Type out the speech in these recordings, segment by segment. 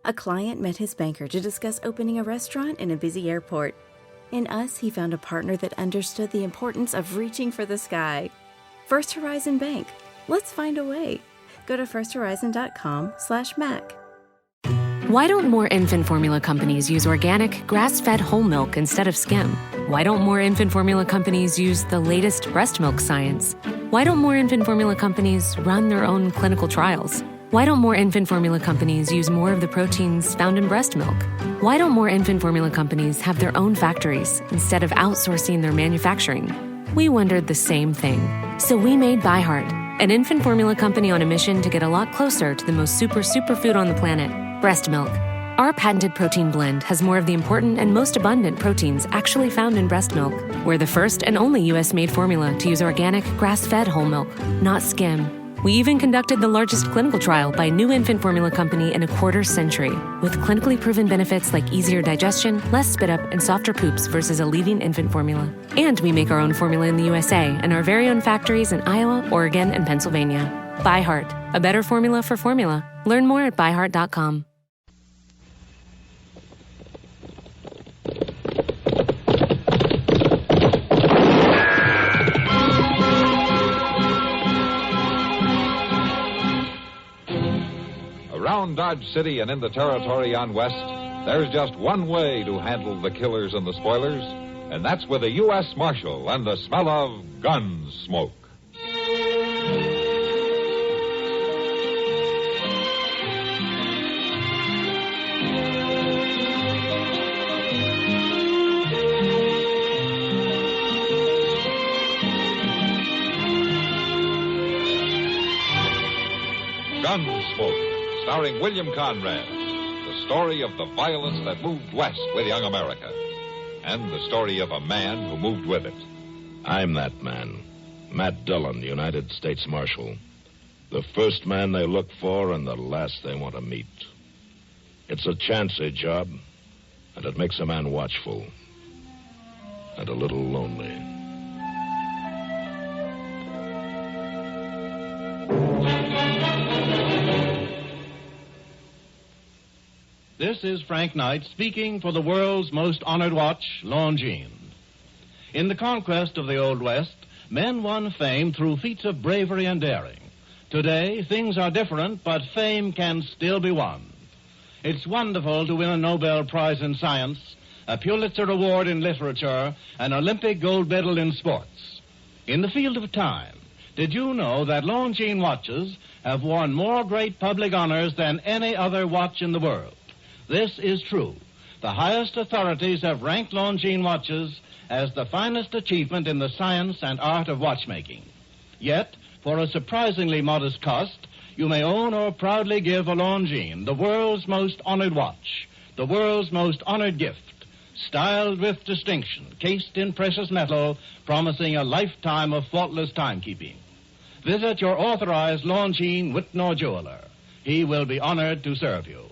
A client met his banker to discuss opening a restaurant in a busy airport. In us, he found a partner that understood the importance of reaching for the sky. First Horizon Bank. Let's find a way. Go to firsthorizon.com/Mac. Why don't more infant formula companies use organic, grass-fed whole milk instead of skim? Why don't more infant formula companies use the latest breast milk science? Why don't more infant formula companies run their own clinical trials? Why don't more infant formula companies use more of the proteins found in breast milk? Why don't more infant formula companies have their own factories instead of outsourcing their manufacturing? We wondered the same thing. So we made ByHeart, an infant formula company on a mission to get a lot closer to the most superfood on the planet, breast milk. Our patented protein blend has more of the important and most abundant proteins actually found in breast milk. We're the first and only U.S.-made formula to use organic, grass-fed whole milk, not skim. We even conducted the largest clinical trial by a new infant formula company in a quarter century, with clinically proven benefits like easier digestion, less spit up, and softer poops versus a leading infant formula. And we make our own formula in the USA and our very own factories in Iowa, Oregon, and Pennsylvania. ByHeart, a better formula for formula. Learn more at byheart.com. Around Dodge City and in the territory on West, there's just one way to handle the killers and the spoilers, and that's with a U.S. Marshal and the smell of Gunsmoke. Gunsmoke, starring William Conrad, the story of the violence that moved west with young America, and the story of a man who moved with it. I'm that man, Matt Dillon, United States Marshal. The first man they look for and the last they want to meet. It's a chancy job, and it makes a man watchful and a little lonely. This is Frank Knight speaking for the world's most honored watch, Longines. In the conquest of the Old West, men won fame through feats of bravery and daring. Today, things are different, but fame can still be won. It's wonderful to win a Nobel Prize in Science, a Pulitzer Award in Literature, an Olympic gold medal in sports. In the field of time, did you know that Longines watches have won more great public honors than any other watch in the world? This is true. The highest authorities have ranked Longines watches as the finest achievement in the science and art of watchmaking. Yet, for a surprisingly modest cost, you may own or proudly give a Longines, the world's most honored watch, the world's most honored gift, styled with distinction, cased in precious metal, promising a lifetime of faultless timekeeping. Visit your authorized Longines Whitnor jeweler. He will be honored to serve you.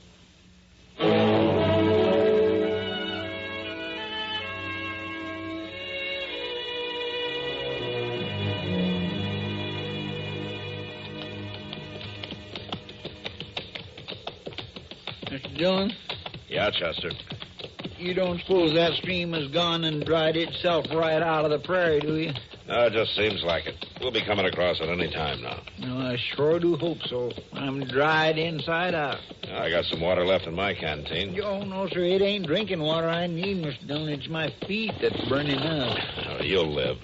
Mr. Dillon? Yeah, Chester. You don't suppose that stream has gone and dried itself right out of the prairie, do you? No, it just seems like it. We'll be coming across at any time now. No, I sure do hope so. I'm dried inside out. I got some water left in my canteen. Oh, no, sir, it ain't drinking water I need, Mr. Dillon. It's my feet that's burning up. Oh, you'll live.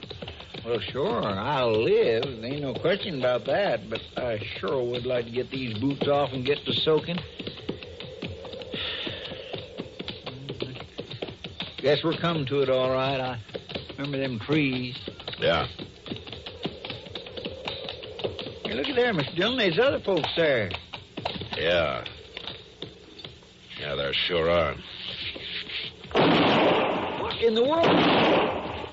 Well, sure, I'll live. Ain't no question about that, but I sure would like to get these boots off and get to soaking. Guess we're coming to it all right. I remember them trees. Yeah. Hey, look at there, Mr. Dillon. There's other folks there. Yeah. Yeah, there sure are. What in the world?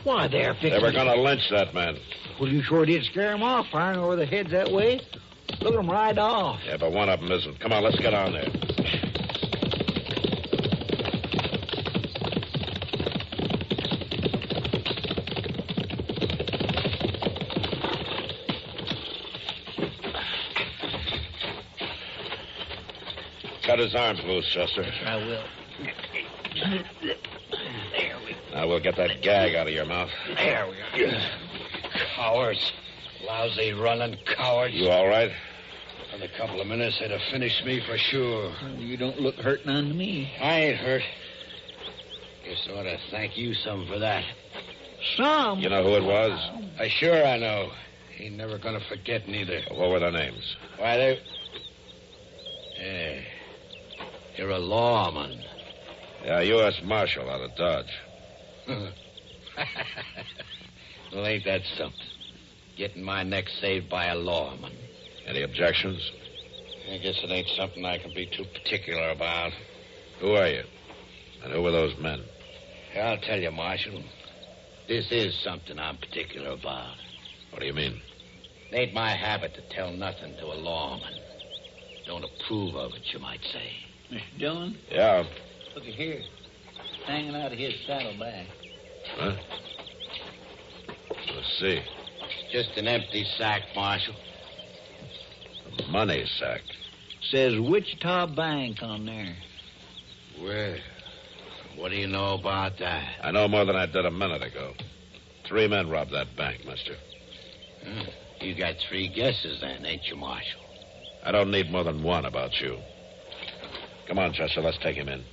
Why, they're fixing... They were going to lynch that man. Well, you sure did scare them off, firing over their heads that way. Look at them ride off. Yeah, but one of them isn't. Come on, let's get on there. Cut his arms loose, Chester. I will. Now we'll get that gag out of your mouth. There we are. Cowards. Lousy running cowards. You all right? In a couple of minutes, they'd have finished me for sure. You don't look hurt none to me. I ain't hurt. Guess I ought to thank you some for that. Some? You know who it was? I know. Ain't never gonna forget neither. What were their names? Why, they... Yeah. You're a lawman. Yeah, U.S. Marshal out of Dodge. Well, ain't that something? Getting my neck saved by a lawman. Any objections? I guess it ain't something I can be too particular about. Who are you? And who were those men? I'll tell you, Marshal. This is something I'm particular about. What do you mean? It ain't my habit to tell nothing to a lawman. Don't approve of it, you might say. Mr. Dillon, Yeah. look at here. Hanging out of his saddlebag. Huh? Let's see. Just an empty sack, Marshal. A money sack. Says Wichita Bank on there. Well, what do you know about that? I know more than I did a minute ago. 3 men robbed that bank, mister. You got 3 guesses then, ain't you, Marshal? I don't need more than one about you. Come on, Chester, let's take him in.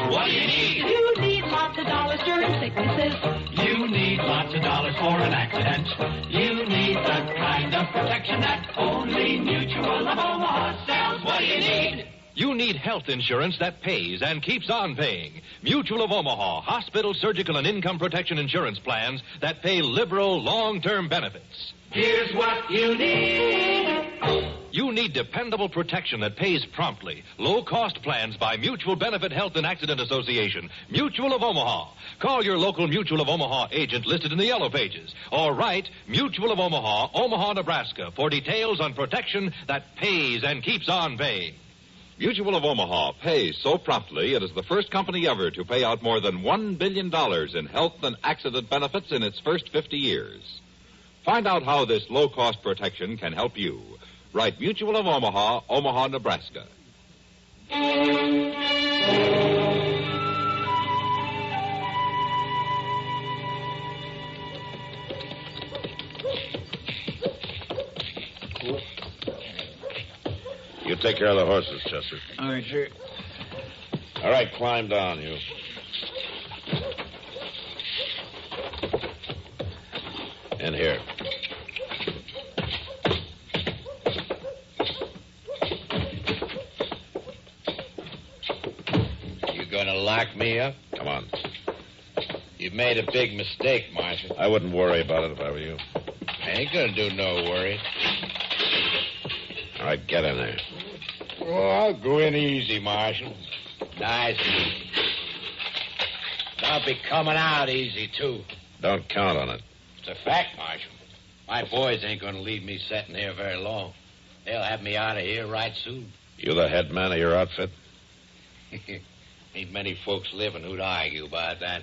What do you need? You need lots of dollars during sicknesses. You need lots of dollars for an accident. You need the kind of protection that only Mutual of Omaha sells. What do you need? You need health insurance that pays and keeps on paying. Mutual of Omaha, hospital, surgical, and income protection insurance plans that pay liberal, long-term benefits. Here's what you need. You need dependable protection that pays promptly. Low-cost plans by Mutual Benefit Health and Accident Association. Mutual of Omaha. Call your local Mutual of Omaha agent listed in the yellow pages. Or write Mutual of Omaha, Omaha, Nebraska, for details on protection that pays and keeps on paying. Mutual of Omaha pays so promptly it is the first company ever to pay out more than $1 billion in health and accident benefits in its first 50 years. Find out how this low-cost protection can help you. Write Mutual of Omaha, Omaha, Nebraska. You take care of the horses, Chester. All right, sir. All right, climb down, you. In here. You gonna lock me up? Come on. You've made a big mistake, Marshal. I wouldn't worry about it if I were you. I ain't gonna do no worry. All right, get in there. Oh, I'll go in easy, Marshal. Nice and easy. I'll be coming out easy, too. Don't count on it. It's a fact, Marshal. My boys ain't gonna leave me sitting here very long. They'll have me out of here right soon. You the head man of your outfit? Ain't many folks living who'd argue about that.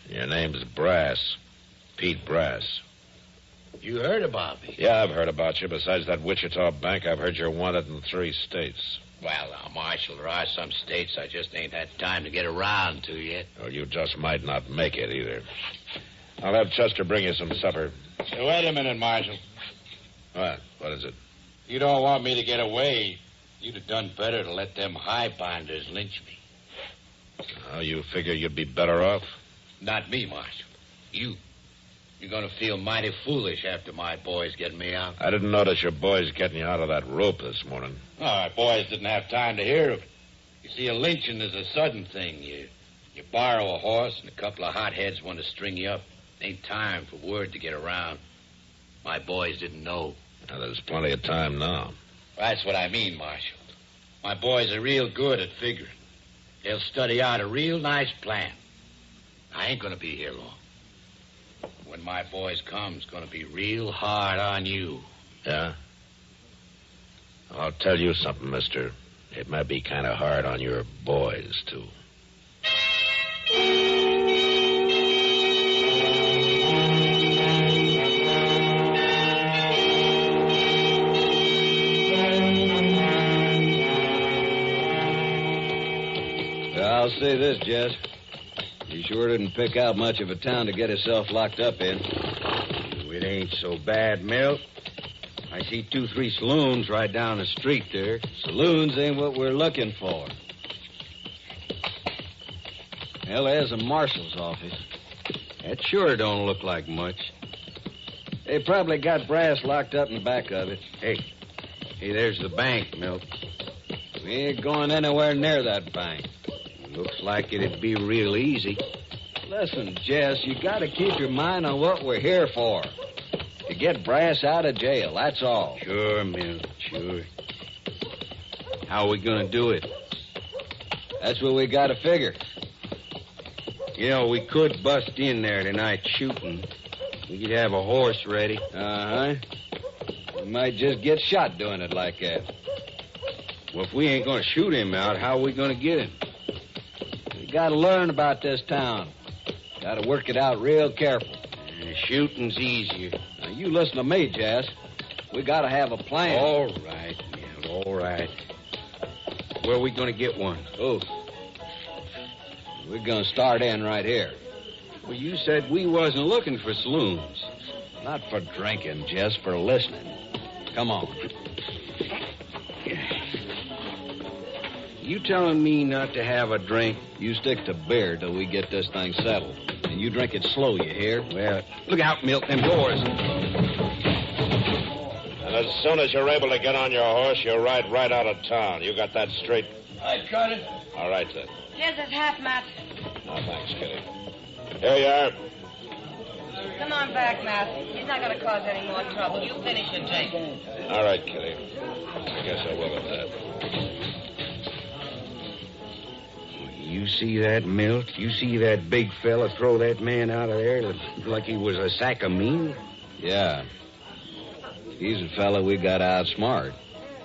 Your name's Brass. Pete Brass. You heard about me? Yeah, I've heard about you. Besides that Wichita bank, I've heard you're wanted in 3 states. Well, now, Marshal, there are some states I just ain't had time to get around to yet. Well, you just might not make it either. I'll have Chester bring you some supper. Hey, wait a minute, Marshal. What? What is it? You don't want me to get away. You'd have done better to let them highbinders lynch me. Oh, you figure you'd be better off? Not me, Marshal. You. You're going to feel mighty foolish after my boys get me out. I didn't notice your boys getting you out of that rope this morning. Oh, my boys didn't have time to hear of it. You see, a lynching is a sudden thing. You borrow a horse, and a couple of hotheads want to string you up. Ain't time for word to get around. My boys didn't know. Now, there's plenty of time now. That's what I mean, Marshal. My boys are real good at figuring. They'll study out a real nice plan. I ain't going to be here long. When my boys come, it's going to be real hard on you. Yeah? I'll tell you something, mister. It might be kind of hard on your boys, too. I'll say this, Jess. He sure didn't pick out much of a town to get himself locked up in. It ain't so bad, Milt. I see 2-3 saloons right down the street there. Saloons ain't what we're looking for. Well, there's a marshal's office. That sure don't look like much. They probably got brass locked up in the back of it. Hey, there's the bank, Milt. We ain't going anywhere near that bank. Looks like it'd be real easy. Listen, Jess, you gotta keep your mind on what we're here for. To get Brass out of jail, that's all. Sure, Milt, sure. How are we gonna do it? That's what we gotta figure. You know, we could bust in there tonight shooting. We could have a horse ready. Uh-huh. We might just get shot doing it like that. Well, if we ain't gonna shoot him out, how are we gonna get him? We gotta learn about this town. Gotta work it out real careful. Shooting's easier. Now, you listen to me, Jess. We gotta have a plan. All right, Milt, all right. Where are we gonna get one? Oh. We're gonna start in right here. Well, you said we wasn't looking for saloons. Not for drinking, Jess, for listening. Come on. You telling me not to have a drink? You stick to beer till we get this thing settled. And you drink it slow, you hear? Well, look out, Milt, them doors. And as soon as you're able to get on your horse, you ride right out of town. You got that straight? I got it. All right, then. Here's his hat, Matt. No, thanks, Kitty. Here you are. Come on back, Matt. He's not going to cause any more trouble. You finish your drink. All right, Kitty. I guess I will at that. You see that, Milt? You see that big fella throw that man out of there like he was a sack of meal? Yeah. He's the fella we got to outsmart.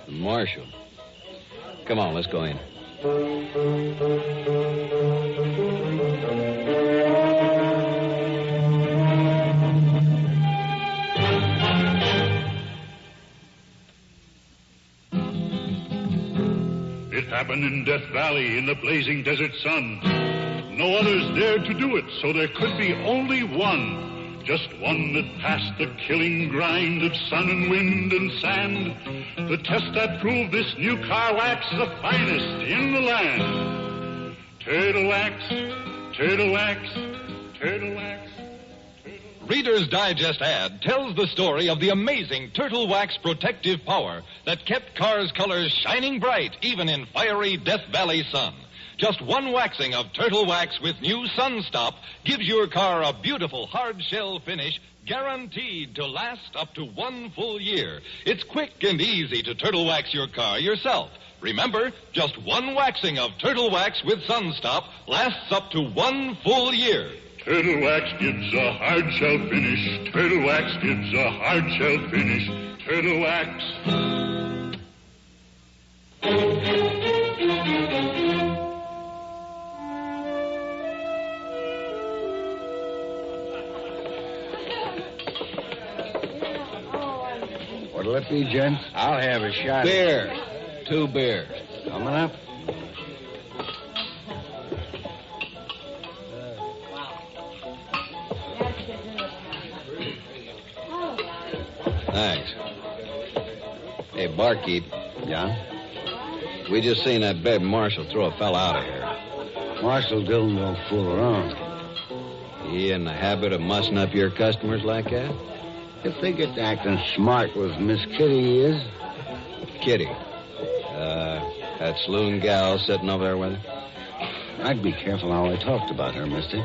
The marshal. Come on, let's go in. It happened in Death Valley in the blazing desert sun. No others dared to do it, so there could be only one. Just one that passed the killing grind of sun and wind and sand. The test that proved this new car wax the finest in the land. Turtle wax, turtle wax, turtle wax. Reader's Digest ad tells the story of the amazing Turtle Wax protective power that kept cars' colors shining bright even in fiery Death Valley sun. Just one waxing of Turtle Wax with new Sun Stop gives your car a beautiful hard shell finish guaranteed to last up to 1 full year. It's quick and easy to Turtle Wax your car yourself. Remember, just one waxing of Turtle Wax with Sun Stop lasts up to 1 full year. Turtle Wax gives a hard shell finish. Turtle Wax gives a hard shell finish. Turtle Wax. What'll it be, gents? I'll have a shot. Beer. 2 beers. Coming up. Thanks. Hey, barkeep. Yeah? We just seen that bad marshal throw a fella out of here. Marshal Dillon don't fool around. He in the habit of mussing up your customers like that? If they get to acting smart with Miss Kitty, he is. Kitty. That saloon gal sitting over there with her? I'd be careful how I talked about her, mister.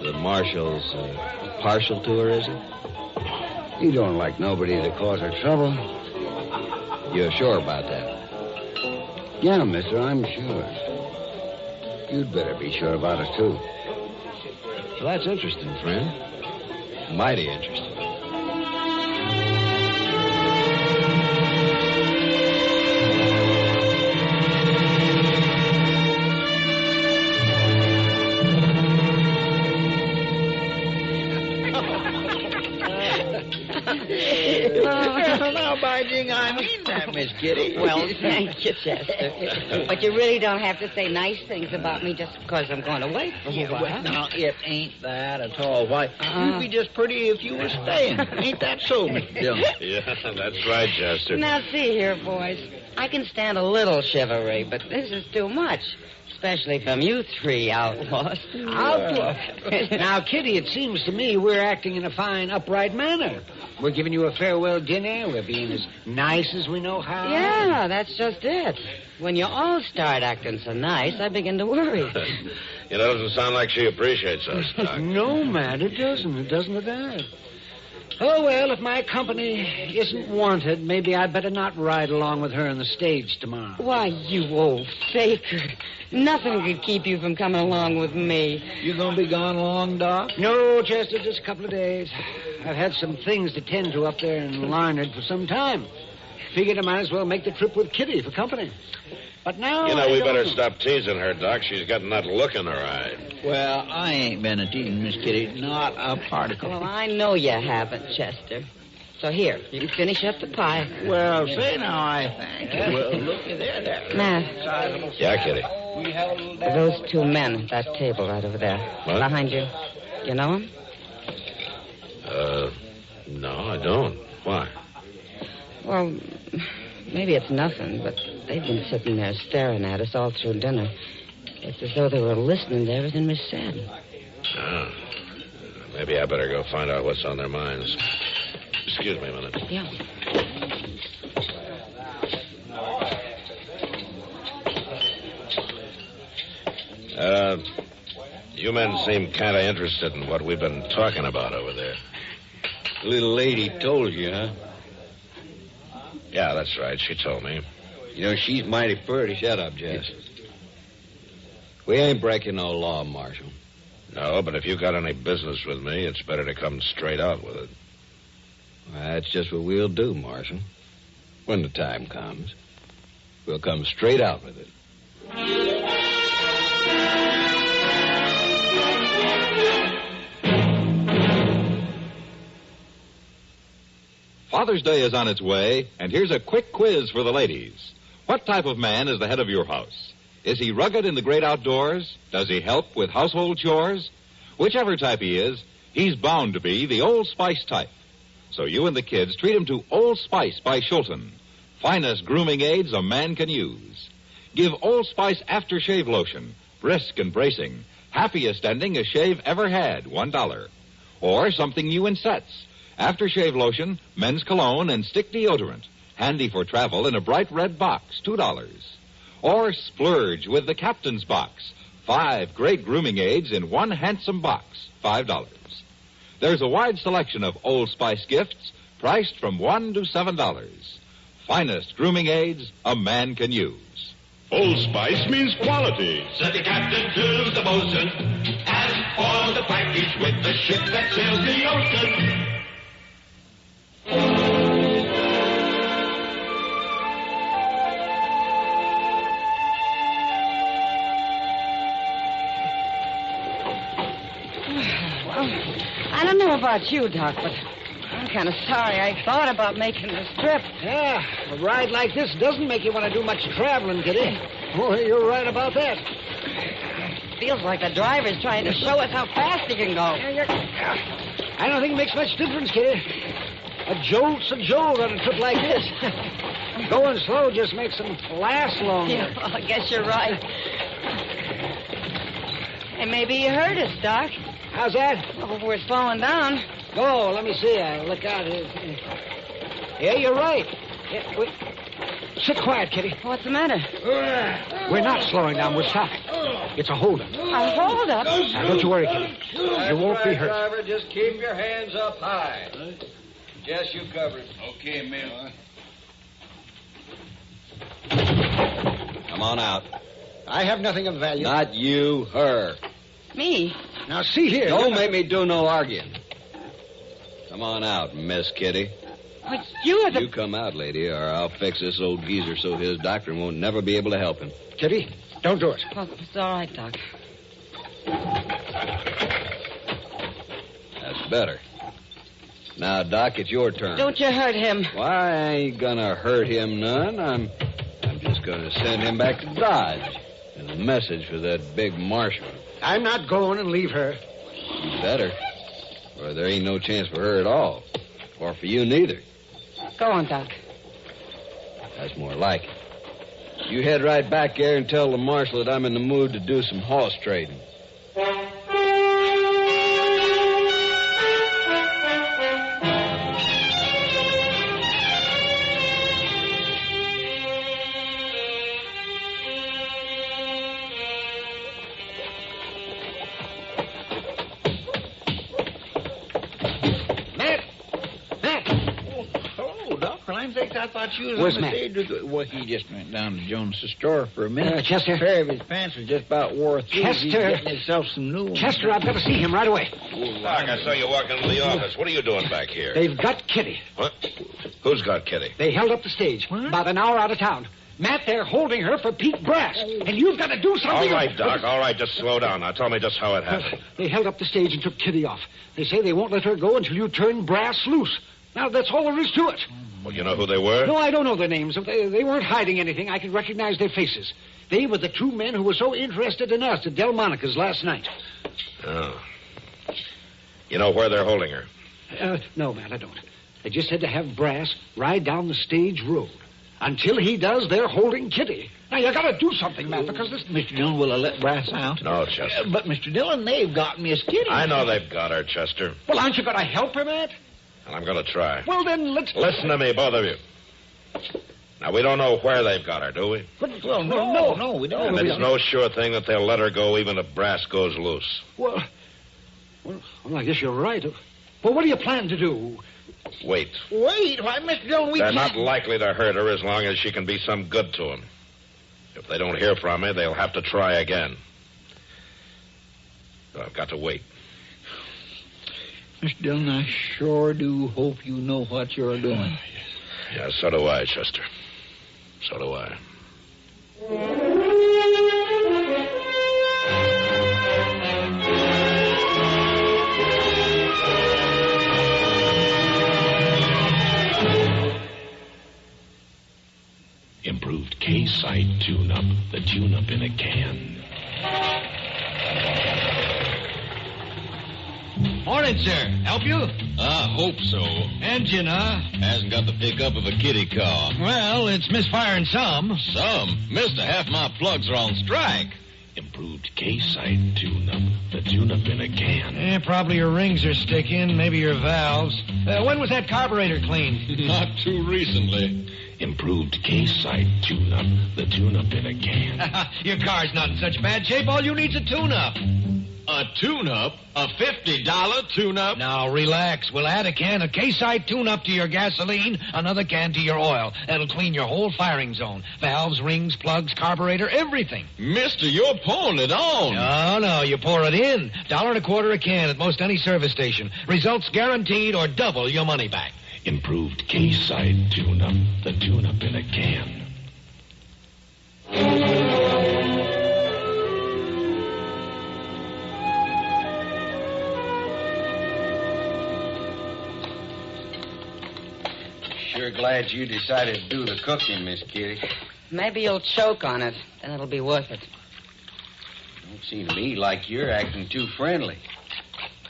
The marshal's partial to her, is he? He don't like nobody to cause her trouble. You're sure about that? Yeah, mister, I'm sure. You'd better be sure about it, too. Well, that's interesting, friend. Mighty interesting. I mean that, Miss Kitty. Well, thank you, Chester. But you really don't have to say nice things about me just because I'm going away for a while. Well, now, it ain't that at all. Why, you'd be just pretty if you were staying. Ain't that so, Mr. Dillon? Yeah, that's right, Chester. Now, see here, boys. I can stand a little chivalry, but this is too much. Especially from you three outlaws. Outlaws? Now, Kitty, it seems to me we're acting in a fine, upright manner. We're giving you a farewell dinner. We're being as nice as we know how. Yeah, that's just it. When you all start acting so nice, I begin to worry. It doesn't sound like she appreciates us, Doc. No, man, it doesn't. It doesn't at all. Oh, well, if my company isn't wanted, maybe I'd better not ride along with her on the stage tomorrow. Why, you old faker. Nothing could keep you from coming along with me. You gonna be gone long, Doc? No, Chester, just a couple of days. I've had some things to tend to up there in Larned for some time. Figured I might as well make the trip with Kitty for company. But now... You know, we better stop teasing her, Doc. She's getting that look in her eye. Well, I ain't been a teasing, Miss Kitty. Not a particle. Well, I know you haven't, Chester. So here, you can finish up the pie. Well, say now, I thank you. Well, look at there. Matt. Yeah, Kitty. Those two men at that table right over there. What? Behind you. You know them? No, I don't. Why? Well, maybe it's nothing, but they've been sitting there staring at us all through dinner. It's as though they were listening to everything we said. Oh. Maybe I better go find out what's on their minds. Excuse me a minute. Yeah. You men seem kind of interested in what we've been talking about over there. The little lady told you, huh? Yeah, that's right. She told me. You know, she's mighty pretty. Shut up, Jess. We ain't breaking no law, Marshal. No, but if you got any business with me, it's better to come straight out with it. Well, that's just what we'll do, Marshal. When the time comes, we'll come straight out with it. Father's Day is on its way, and here's a quick quiz for the ladies. What type of man is the head of your house? Is he rugged in the great outdoors? Does he help with household chores? Whichever type he is, he's bound to be the Old Spice type. So you and the kids treat him to Old Spice by Schulten. Finest grooming aids a man can use. Give Old Spice aftershave lotion, brisk and bracing, happiest ending a shave ever had, $1. Or something new in sets. Aftershave lotion, men's cologne, and stick deodorant. Handy for travel in a bright red box, $2. Or splurge with the Captain's Box. 5 great grooming aids in one handsome box, $5. There's a wide selection of Old Spice gifts, priced from $1 to $7. Finest grooming aids a man can use. Old Spice means quality. Said the captain to the bosun, and for the package with the ship that sails the ocean. I don't know about you, Doc, but I'm kind of sorry I thought about making this trip. Yeah, a ride like this doesn't make you want to do much traveling, Kitty. Boy, you're right about that. Feels like the driver's trying to show us how fast he can go. I don't think it makes much difference, Kitty. A jolt's a jolt on a trip like this. Going slow just makes them last longer. Yeah, well, I guess you're right. Hey, maybe you heard us, Doc. How's that? Oh, we're slowing down. Oh, let me see. I'll look out. Yeah, you're right. Yeah, sit quiet, Kitty. What's the matter? We're not slowing down. We're stopping. It's a holdup. A holdup? Now, don't you worry, Kitty. You won't be hurt. Driver, just keep your hands up high. Jess, you cover it. Okay, Mill. Come on out. I have nothing of value. Not you, her. Me? Now, see here. Don't make me do no arguing. Come on out, Miss Kitty. But you are the... You come out, lady, or I'll fix this old geezer so his doctor won't never be able to help him. Kitty, don't do it. Oh, it's all right, Doc. That's better. Now, Doc, it's your turn. Don't you hurt him. Why, I ain't gonna hurt him none. I'm just gonna send him back to Dodge. And a message for that big marshal. I'm not going and leave her. You better. Or there ain't no chance for her at all. Or for you neither. Go on, Doc. That's more like it. You head right back there and tell the marshal that I'm in the mood to do some horse trading. I thought you was Where's on the Matt? stage. Well, he just went down to Jones's store for a minute. Chester? A pair of his pants was just about wore through. Chester? He's getting himself some new ones. Chester, I've got to see him right away. Doc, I saw you walking into the office. What are you doing back here? They've got Kitty. What? Who's got Kitty? They held up the stage about an hour out of town. Matt, they're holding her for Pete Brass. And you've got to do something. All right, Doc. All right, just slow down. Now tell me just how it happened. They held up the stage and took Kitty off. They say they won't let her go until you turn Brass loose. Now, that's all there is to it. Well, you know who they were? No, I don't know their names. They weren't hiding anything. I could recognize their faces. They were the two men who were so interested in us at Delmonico's last night. Oh. You know where they're holding her? No, Matt, I don't. They just had to have Brass ride down the stage road. Until he does, they're holding Kitty. Now, you got to do something, Matt, because this... Mr. Dillon, will I let Brass out? No, Chester. But, Mr. Dillon, they've got Miss Kitty. I know they've got her, Chester. Well, aren't you going to help her, Matt? And I'm going to try. Well, then, let's... Listen to me, both of you. Now, we don't know where they've got her, do we? Well, no, we don't. And it's no sure thing that they'll let her go even if Brass goes loose. Well, I guess you're right. Well, what do you plan to do? Wait. Wait, why, Mr. Dillon, we They're can't... not likely to hurt her as long as she can be some good to them. If they don't hear from me, they'll have to try again. So I've got to wait. Mr. Dillon, I sure do hope you know what you're doing. Yeah, so do I, Chester. So do I. Improved K-Site tune-up. The tune-up in a can. Morning, sir. Help you? I hope so. Engine, huh? Hasn't got the pickup of a kitty car. Well, it's misfiring some. Some? Mister, half my plugs are on strike. Improved K-Site tune-up. The tune-up in a can. Probably your rings are sticking, maybe your valves. When was that carburetor cleaned? Not too recently. Improved K-Site tune-up. The tune-up in a can. Your car's not in such bad shape. All you need's a tune-up. A tune-up? A $50 tune-up? Now, relax. We'll add a can of K-Site tune-up to your gasoline, another can to your oil. That'll clean your whole firing zone. Valves, rings, plugs, carburetor, everything. Mister, you're pouring it on. No, you pour it in. $1.25 a can at most any service station. Results guaranteed or double your money back. Improved K-Site tune-up. The tune-up in a can. Sure glad you decided to do the cooking, Miss Kitty. Maybe you'll choke on it, and it'll be worth it. Don't seem to me like you're acting too friendly.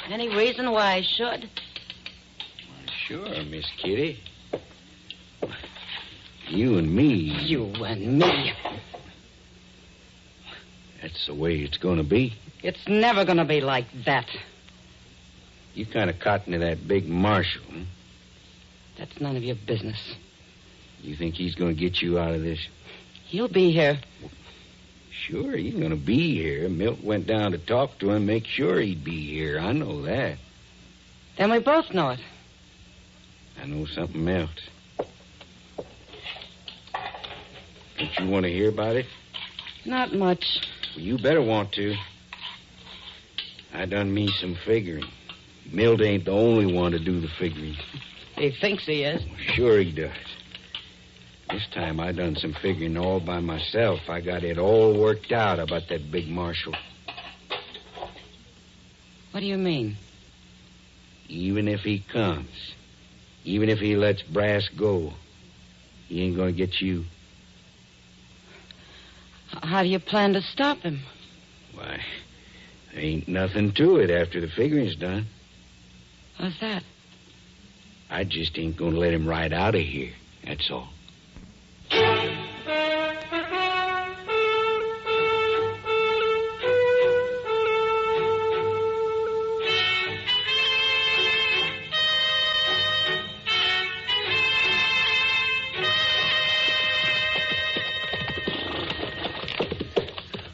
Any reason why I should? Sure, Miss Kitty. You and me. You and me. That's the way it's going to be. It's never going to be like that. You kind of cotton to that big marshal, huh? That's none of your business. You think he's going to get you out of this? He'll be here. Sure, he's going to be here. Milt went down to talk to him, make sure he'd be here. I know that. Then we both know it. I know something else. Don't you want to hear about it? Not much. Well, you better want to. I done me some figuring. Milt ain't the only one to do the figuring. He thinks he is. Sure he does. This time I done some figuring all by myself. I got it all worked out about that big marshal. What do you mean? Even if he comes, even if he lets Brass go, he ain't gonna get you. How do you plan to stop him? Why, there ain't nothing to it after the figuring's done. What's that? I just ain't gonna let him ride out of here, that's all.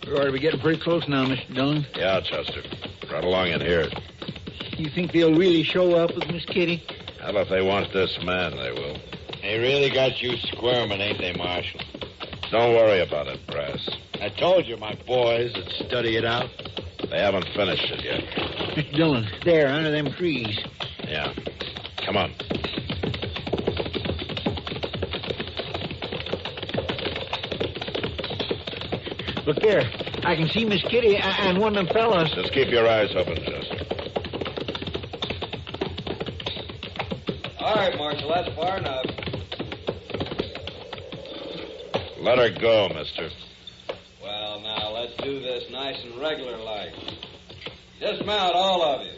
We ought to be getting pretty close now, Mr. Dillon. Yeah, Chester. Right along in here. You think they'll really show up with Miss Kitty? Well, if they want this man, they will. They really got you squirming, ain't they, Marshal? Don't worry about it, Brass. I told you my boys would study it out. They haven't finished it yet. Mr. Dillon, there, under them trees. Yeah. Come on. Look there. I can see Miss Kitty and one of them fellas. Just keep your eyes open, Chester. All right, Marshal, that's far enough. Let her go, mister. Well, now, let's do this nice and regular-like. Dismount, all of you.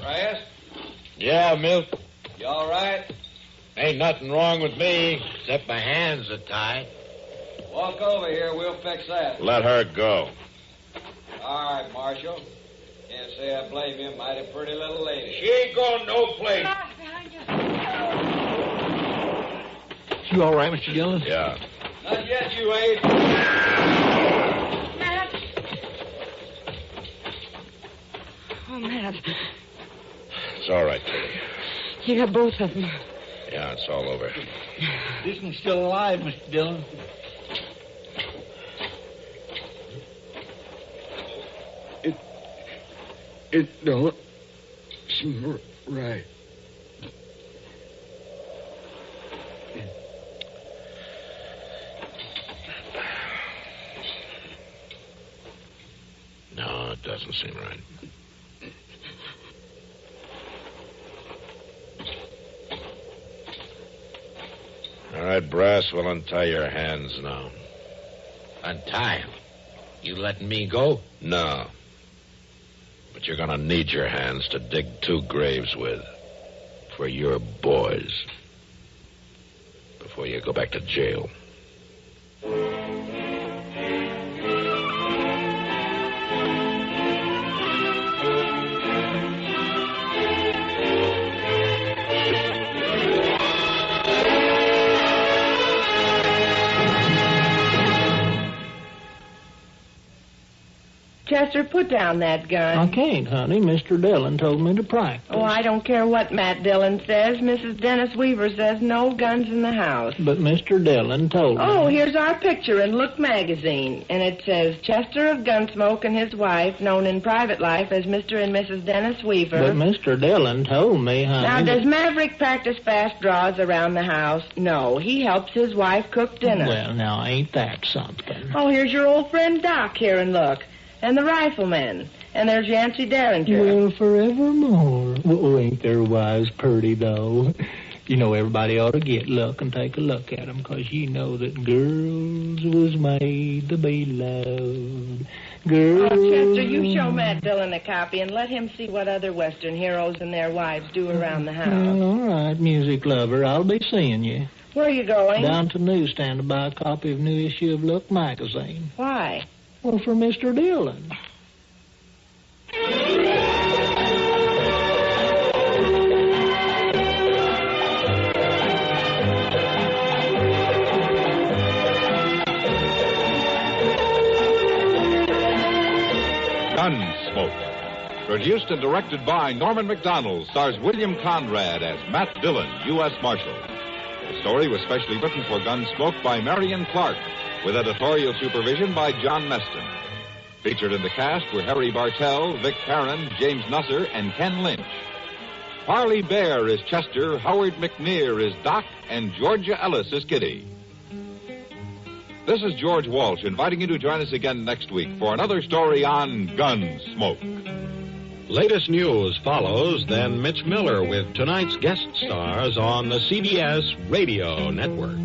Brass, Yeah, Milt. you all right? Ain't nothing wrong with me, except my hands are tied. Walk over here, we'll fix that. Let her go. All right, Marshal. Can't say I blame you. Mighty pretty little lady. She ain't going no place. You all right, Mr. Dillon? Yeah. Not yet, you ain't. Matt. Oh, Matt. It's all right, Kitty. You got both of them. Yeah, it's all over. This one's still alive, Mr. Dillon. It don't seem right. No, it doesn't seem right. All right, Brass, we'll untie your hands now. Untie him. You letting me go? No. But you're gonna need your hands to dig 2 graves with. For your boys. Before you go back to jail. Chester, put down that gun. I can't, honey. Mr. Dillon told me to practice. Oh, I don't care what Matt Dillon says. Mrs. Dennis Weaver says no guns in the house. But Mr. Dillon told me. Oh, here's our picture in Look magazine. And it says, Chester of Gunsmoke and his wife, known in private life as Mr. and Mrs. Dennis Weaver. But Mr. Dillon told me, honey. Now, does Maverick practice fast draws around the house? No, he helps his wife cook dinner. Well, now, ain't that something? Oh, here's your old friend Doc here and look. And the riflemen. And there's Yancey Derringer. Well, forevermore. Oh, ain't their wives pretty, though? You know, everybody ought to get look and take a look at them, because you know that girls was made to be loved. Girls... Oh, Chester, you show Matt Dillon a copy and let him see what other Western heroes and their wives do around the house. Well, all right, music lover. I'll be seeing you. Where are you going? Down to the newsstand to buy a copy of new issue of Look magazine. Why? Well, for Mr. Dillon. Gunsmoke. Produced and directed by Norman Macdonnell, stars William Conrad as Matt Dillon, U.S. Marshal. The story was specially written for Gunsmoke by Marion Clark, with editorial supervision by John Meston. Featured in the cast were Harry Bartell, Vic Perrin, James Nusser, and Ken Lynch. Parley Bear is Chester, Howard McNear is Doc, and Georgia Ellis is Kitty. This is George Walsh inviting you to join us again next week for another story on Gunsmoke. Latest news follows, then Mitch Miller with tonight's guest stars on the CBS Radio Network.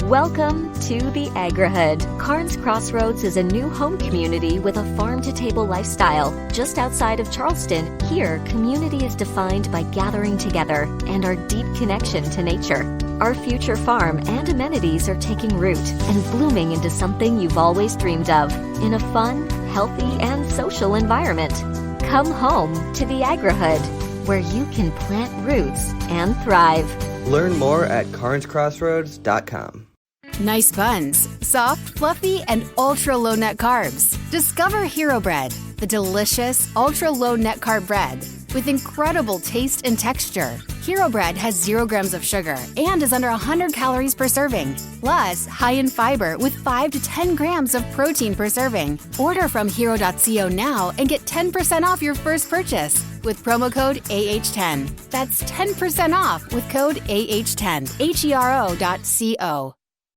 Welcome to the Agrihood. Carnes Crossroads is a new home community with a farm-to-table lifestyle. Just outside of Charleston, here, community is defined by gathering together and our deep connection to nature. Our future farm and amenities are taking root and blooming into something you've always dreamed of in a fun, healthy, and social environment. Come home to the Agrihood, where you can plant roots and thrive. Learn more at carnescrossroads.com. Nice buns, soft, fluffy, and ultra-low net carbs. Discover Hero Bread, the delicious ultra-low net carb bread with incredible taste and texture. Hero Bread has 0 grams of sugar and is under 100 calories per serving. Plus, high in fiber with 5 to 10 grams of protein per serving. Order from hero.co now and get 10% off your first purchase with promo code AH10. That's 10% off with code AH10. HERO.co.